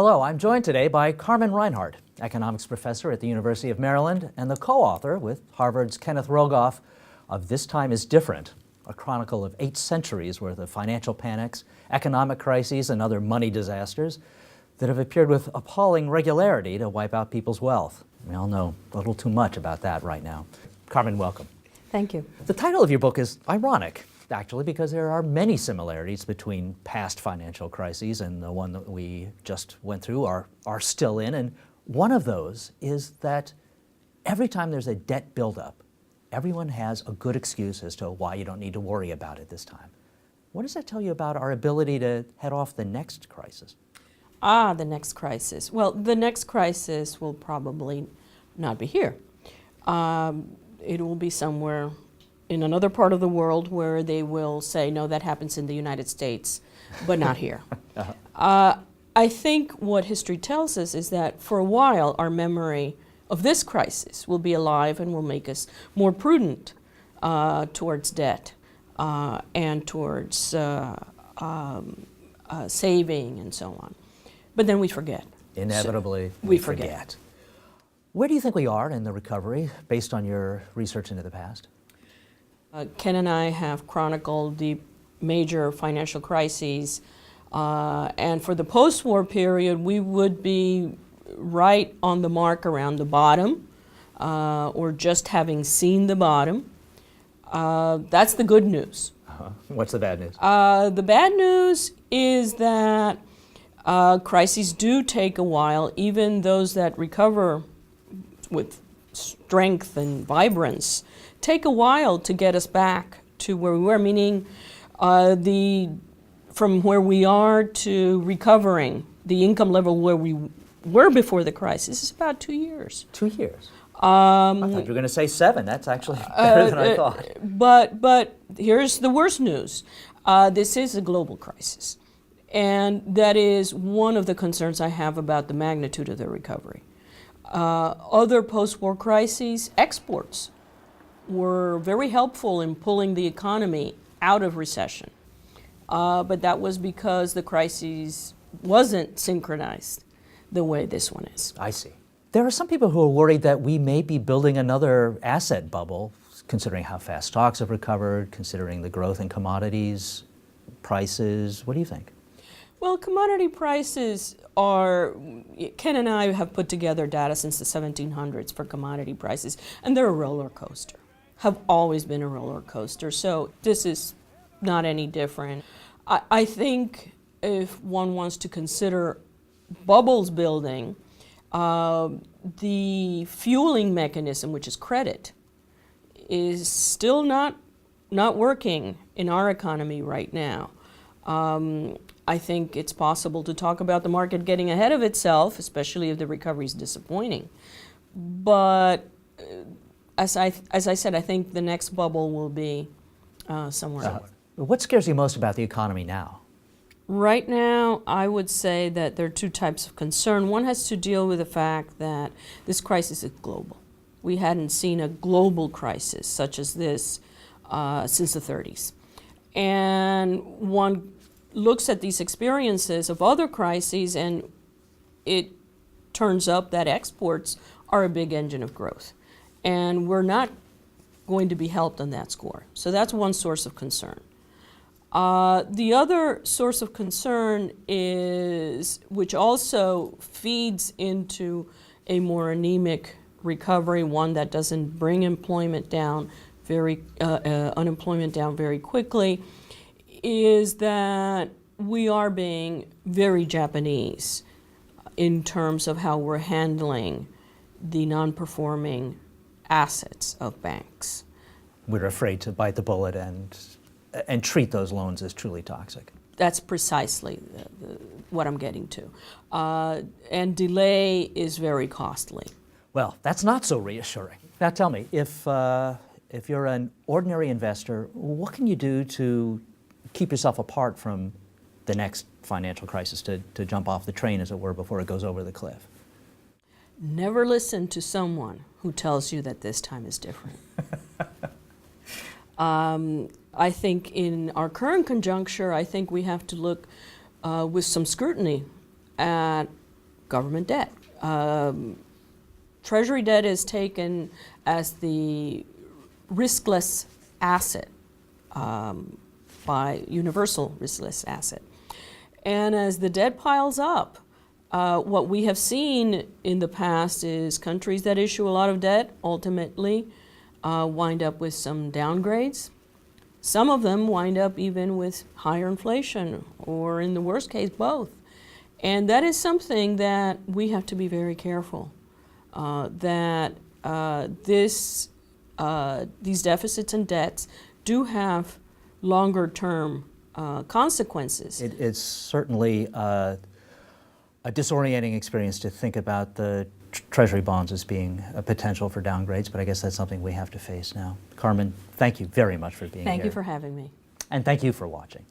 Hello, I'm joined today by Carmen Reinhart, economics professor at the University of Maryland and the co-author with Harvard's Kenneth Rogoff of This Time is Different, a chronicle of 8 centuries worth of financial panics, economic crises, and other money disasters that have appeared with appalling regularity to wipe out people's wealth. We all know a little too much about that right now. Carmen, welcome. Thank you. The title of your book is ironic, actually, because there are many similarities between past financial crises and the one that we just went through are still in. And one of those is that every time there's a debt buildup, everyone has a good excuse as to why you don't need to worry about it this time. What does that tell you about our ability to head off the next crisis? The next crisis. Well, the next crisis will probably not be here. It will be somewhere in another part of the world where they will say, no, that happens in the United States, but not here. I think what history tells us is that for a while, our memory of this crisis will be alive and will make us more prudent towards debt and towards saving and so on. But then we forget. Inevitably, we forget. Where do you think we are in the recovery, based on your research into the past? Ken and I have chronicled the major financial crises, and for the post-war period, we would be right on the mark around the bottom, or just having seen the bottom. That's the good news. What's the bad news? The bad news is that crises do take a while. Even those that recover with strength and vibrance take a while to get us back to where we were, meaning from where we are to recovering the income level where we were before the crisis is about 2 years. 2 years? I thought you were going to say 7. That's actually better than I thought. But here's the worst news. This is a global crisis. And that is one of the concerns I have about the magnitude of the recovery. Other post-war crises, exports were very helpful in pulling the economy out of recession. But that was because the crisis wasn't synchronized the way this one is. I see. There are some people who are worried that we may be building another asset bubble, considering how fast stocks have recovered, considering the growth in commodities, prices. What do you think? Well, commodity prices are, Ken and I have put together data since the 1700s for commodity prices, and they're a roller coaster, have always been a roller coaster, so this is not any different. I think if one wants to consider bubbles building, the fueling mechanism, which is credit, is still not working in our economy right now. I think it's possible to talk about the market getting ahead of itself, especially if the recovery is disappointing. But as I said, I think the next bubble will be somewhere else. What scares you most about the economy now? Right now, I would say that there are 2 types of concern. One has to deal with the fact that this crisis is global. We hadn't seen a global crisis such as this since the 30s. And one looks at these experiences of other crises, and it turns up that exports are a big engine of growth. And we're not going to be helped on that score. So that's one source of concern. The other source of concern is, which also feeds into a more anemic recovery, one that doesn't bring unemployment down very quickly, is that we are being very Japanese in terms of how we're handling the non-performing assets of banks. We're afraid to bite the bullet and treat those loans as truly toxic. That's precisely what I'm getting to. And delay is very costly. Well, that's not so reassuring. Now tell me, if you're an ordinary investor, what can you do to keep yourself apart from the next financial crisis, to jump off the train, as it were, before it goes over the cliff? Never listen to someone who tells you that this time is different. I think in our current conjuncture, I think we have to look with some scrutiny at government debt. Treasury debt is taken as the riskless asset, by universal riskless asset. And as the debt piles up, what we have seen in the past is countries that issue a lot of debt ultimately wind up with some downgrades. Some of them wind up even with higher inflation, or in the worst case, both. And that is something that we have to be very careful, that these deficits and debts do have longer term consequences. It's certainly a disorienting experience to think about the Treasury bonds as being a potential for downgrades, but I guess that's something we have to face now. Carmen, thank you very much for being here. Thank you for having me. And thank you for watching.